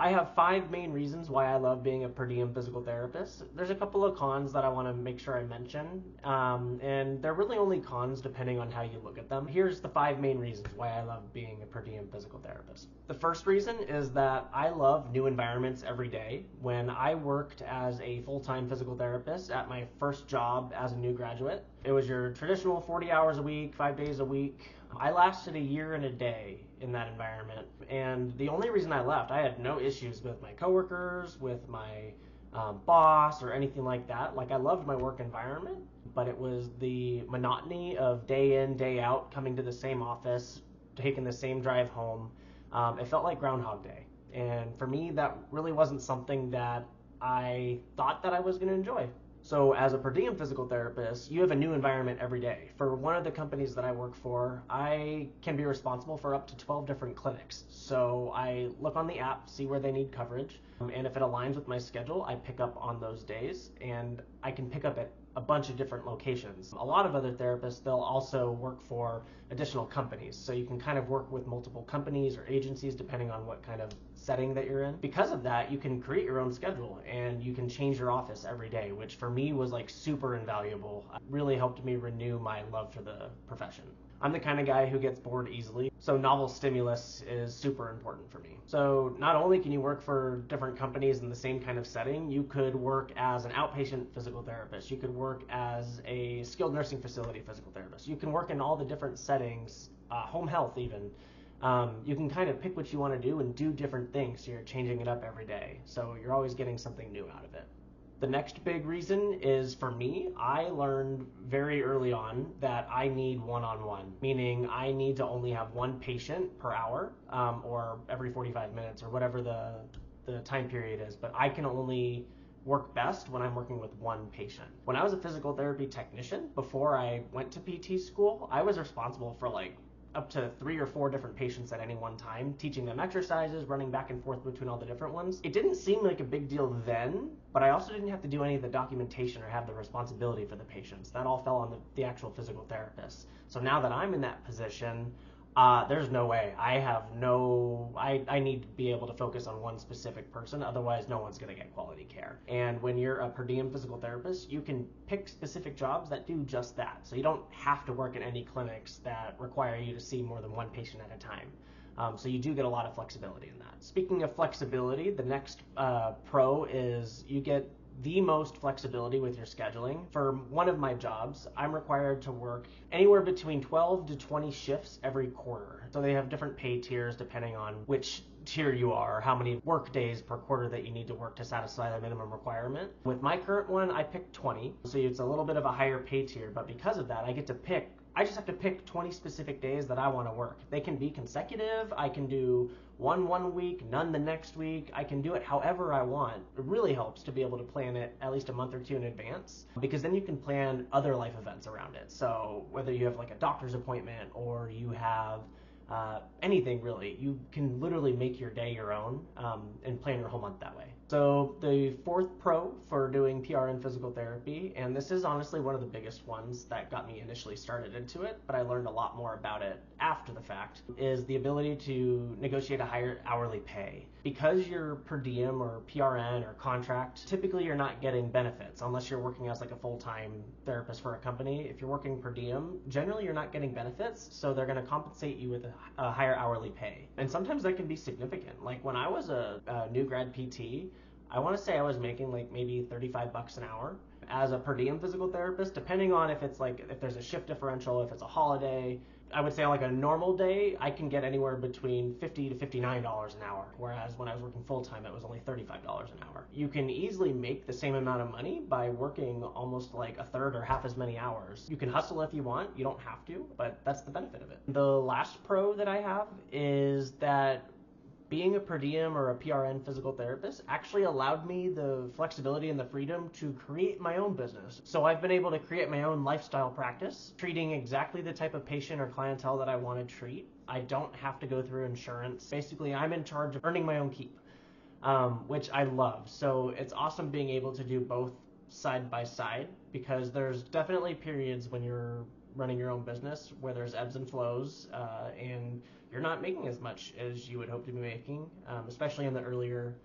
I have 5 main reasons why I love being a per diem physical therapist. There's a couple of cons that I want to make sure I mention, and they're really only cons depending on how you look at them. Here's the 5 main reasons why I love being a per diem physical therapist. The first reason is that I love new environments every day. When I worked as a full-time physical therapist at my first job as a new graduate, it was your traditional 40 hours a week, 5 days a week. I lasted a year and a day in that environment, and the only reason I left, I had no issues with my coworkers, with my boss, or anything like that. Like, I loved my work environment, but it was the monotony of day in, day out, coming to the same office, taking the same drive home. It felt like Groundhog Day, and for me, that really wasn't something that I thought that I was going to enjoy. So as a per diem physical therapist, you have a new environment every day. For one of the companies that I work for, I can be responsible for up to 12 different clinics. So I look on the app, see where they need coverage, and if it aligns with my schedule, I pick up on those days, and I can pick up at a bunch of different locations. A lot of other therapists, they'll also work for additional companies. So you can kind of work with multiple companies or agencies depending on what kind of setting that you're in. Because of that, you can create your own schedule and you can change your office every day, which for me was like super invaluable. It really helped me renew my love for the profession. I'm the kind of guy who gets bored easily, so novel stimulus is super important for me. So not only can you work for different companies in the same kind of setting, you could work as an outpatient physical therapist, you could work as a skilled nursing facility physical therapist, you can work in all the different settings, home health even. You can kind of pick what you want to do and do different things, so you're changing it up every day, so you're always getting something new out of it. The next big reason is, for me, I learned very early on that I need one-on-one, meaning I need to only have one patient per hour, or every 45 minutes, or whatever the time period is, but I can only work best when I'm working with one patient. When I was a physical therapy technician, before I went to PT school, I was responsible for like up to 3 or 4 different patients at any one time, teaching them exercises, running back and forth between all the different ones. It didn't seem like a big deal then, but I also didn't have to do any of the documentation or have the responsibility for the patients. That all fell on the actual physical therapist. So now that I'm in that position, there's no way. I need to be able to focus on one specific person, otherwise no one's going to get quality care. And when you're a per diem physical therapist, you can pick specific jobs that do just that. So you don't have to work in any clinics that require you to see more than one patient at a time. So you do get a lot of flexibility in that. Speaking of flexibility, the next pro is you get the most flexibility with your scheduling. For one of my jobs, I'm required to work anywhere between 12 to 20 shifts every quarter. So they have different pay tiers depending on which tier you are, how many work days per quarter that you need to work to satisfy the minimum requirement. With my current one, I picked 20, so it's a little bit of a higher pay tier, but because of that, I just have to pick 20 specific days that I want to work. They can be consecutive. I can do one week, none the next week. I can do it however I want. It really helps to be able to plan it at least a month or two in advance, because then you can plan other life events around it. So whether you have like a doctor's appointment or you have anything really, you can literally make your day your own, and plan your whole month that way. So the fourth pro for doing PRN physical therapy, and this is honestly one of the biggest ones that got me initially started into it, but I learned a lot more about it after the fact, is the ability to negotiate a higher hourly pay. Because you're per diem or PRN or contract, typically you're not getting benefits unless you're working as like a full-time therapist for a company. If you're working per diem, generally you're not getting benefits, so they're going to compensate you with a higher hourly pay. And sometimes that can be significant. Like when I was a new grad PT, I want to say I was making like maybe $35 an hour. As a per diem physical therapist, depending on if there's a shift differential, if it's a holiday, I would say on like a normal day, I can get anywhere between $50 to $59 an hour. Whereas when I was working full time, it was only $35 an hour. You can easily make the same amount of money by working almost like a third or half as many hours. You can hustle if you want, you don't have to, but that's the benefit of it. The last pro that I have is that being a per diem or a PRN physical therapist actually allowed me the flexibility and the freedom to create my own business. So I've been able to create my own lifestyle practice, treating exactly the type of patient or clientele that I want to treat. I don't have to go through insurance. Basically, I'm in charge of earning my own keep, which I love. So it's awesome being able to do both side by side, because there's definitely periods when you're running your own business where there's ebbs and flows, and you're not making as much as you would hope to be making, especially in the earlier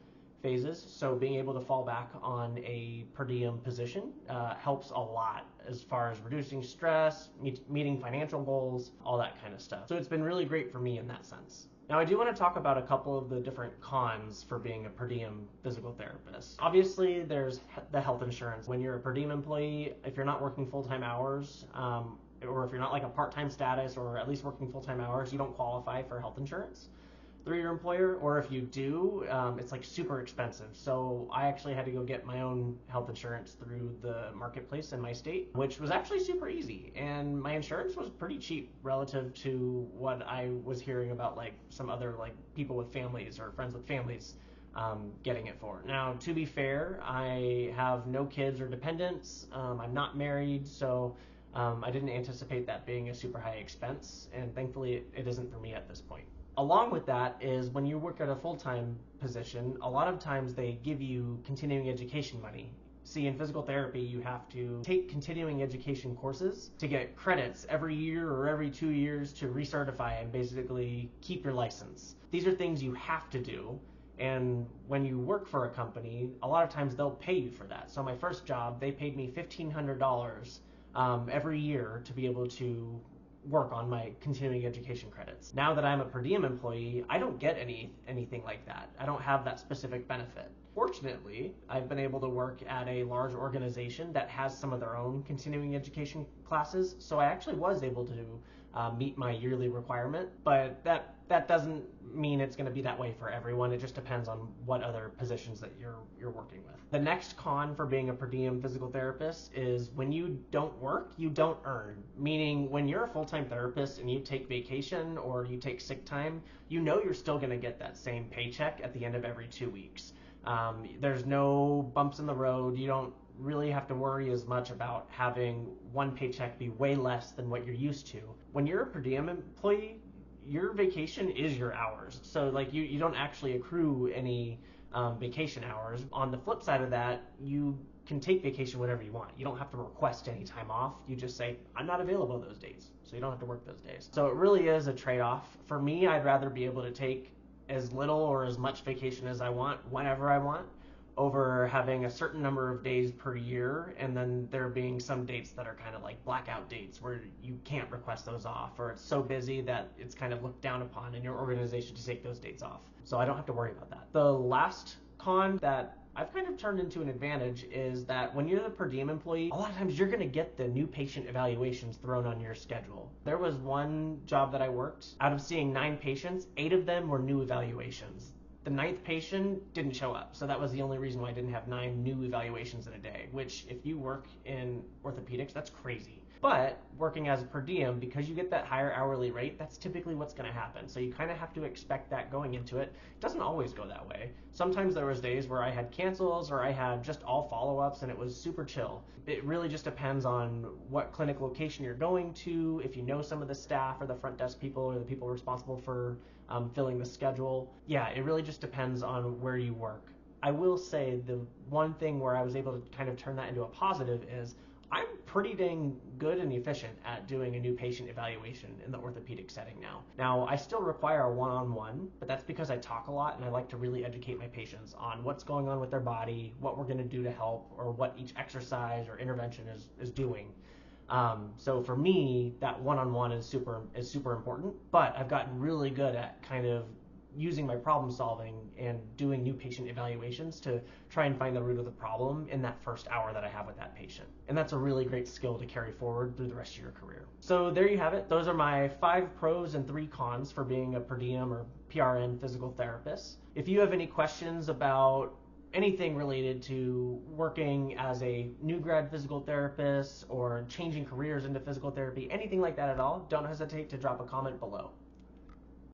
phases. So being able to fall back on a per diem position helps a lot as far as reducing stress, meeting financial goals, all that kind of stuff. So it's been really great for me in that sense. Now, I do want to talk about a couple of the different cons for being a per diem physical therapist. Obviously, there's the health insurance. When you're a per diem employee, if you're not working full-time hours, or if you're not like a part-time status or at least working full-time hours, you don't qualify for health insurance through your employer, or if you do, it's like super expensive. So I actually had to go get my own health insurance through the marketplace in my state, which was actually super easy, and my insurance was pretty cheap relative to what I was hearing about like some other like people with families or friends with families getting it for. Now, to be fair, I have no kids or dependents. I'm not married, so I didn't anticipate that being a super high expense, and thankfully it isn't for me at this point. Along with that is when you work at a full-time position, a lot of times they give you continuing education money. See, in physical therapy, you have to take continuing education courses to get credits every year or every 2 years to recertify and basically keep your license. These are things you have to do, and when you work for a company, a lot of times they'll pay you for that. So my first job, they paid me $1,500 every year to be able to work on my continuing education credits. Now that I'm a per diem employee, I don't get anything like that. I don't have that specific benefit. Fortunately, I've been able to work at a large organization that has some of their own continuing education classes, so I actually was able to meet my yearly requirement, but that doesn't mean it's going to be that way for everyone. It just depends on what other positions that you're working with. The next con for being a per diem physical therapist is when you don't work, you don't earn. Meaning when you're a full-time therapist and you take vacation or you take sick time, you know you're still going to get that same paycheck at the end of every 2 weeks. There's no bumps in the road. You don't really have to worry as much about having one paycheck be way less than what you're used to. When you're a per diem employee, your vacation is your hours. So like you don't actually accrue any vacation hours. On the flip side of that, you can take vacation whenever you want. You don't have to request any time off. You just say, I'm not available those days. So you don't have to work those days. So it really is a trade-off. For me, I'd rather be able to take as little or as much vacation as I want whenever I want, over having a certain number of days per year and then there being some dates that are kind of like blackout dates where you can't request those off, or it's so busy that it's kind of looked down upon in your organization to take those dates off. So I don't have to worry about that. The last con that I've kind of turned into an advantage is that when you're the per diem employee, a lot of times you're going to get the new patient evaluations thrown on your schedule. There was one job that I worked, out of seeing 9 patients, 8 of them were new evaluations. The 9th patient didn't show up, so that was the only reason why I didn't have 9 new evaluations in a day, which if you work in orthopedics, that's crazy. But working as a per diem, because you get that higher hourly rate, that's typically what's going to happen. So you kind of have to expect that going into it. It doesn't always go that way. Sometimes there was days where I had cancels or I had just all follow-ups and it was super chill. It really just depends on what clinic location you're going to, if you know some of the staff or the front desk people or the people responsible for filling the schedule. Yeah, it really just depends on where you work. I will say the one thing where I was able to kind of turn that into a positive is I'm pretty dang good and efficient at doing a new patient evaluation in the orthopedic setting now. Now, I still require a one-on-one, but that's because I talk a lot and I like to really educate my patients on what's going on with their body, what we're going to do to help, or what each exercise or intervention is doing. So for me, that one-on-one is super important, but I've gotten really good at kind of using my problem solving and doing new patient evaluations to try and find the root of the problem in that first hour that I have with that patient. And that's a really great skill to carry forward through the rest of your career. So there you have it. Those are my 5 pros and 3 cons for being a per diem or PRN physical therapist. If you have any questions about anything related to working as a new grad physical therapist or changing careers into physical therapy, anything like that at all, don't hesitate to drop a comment below.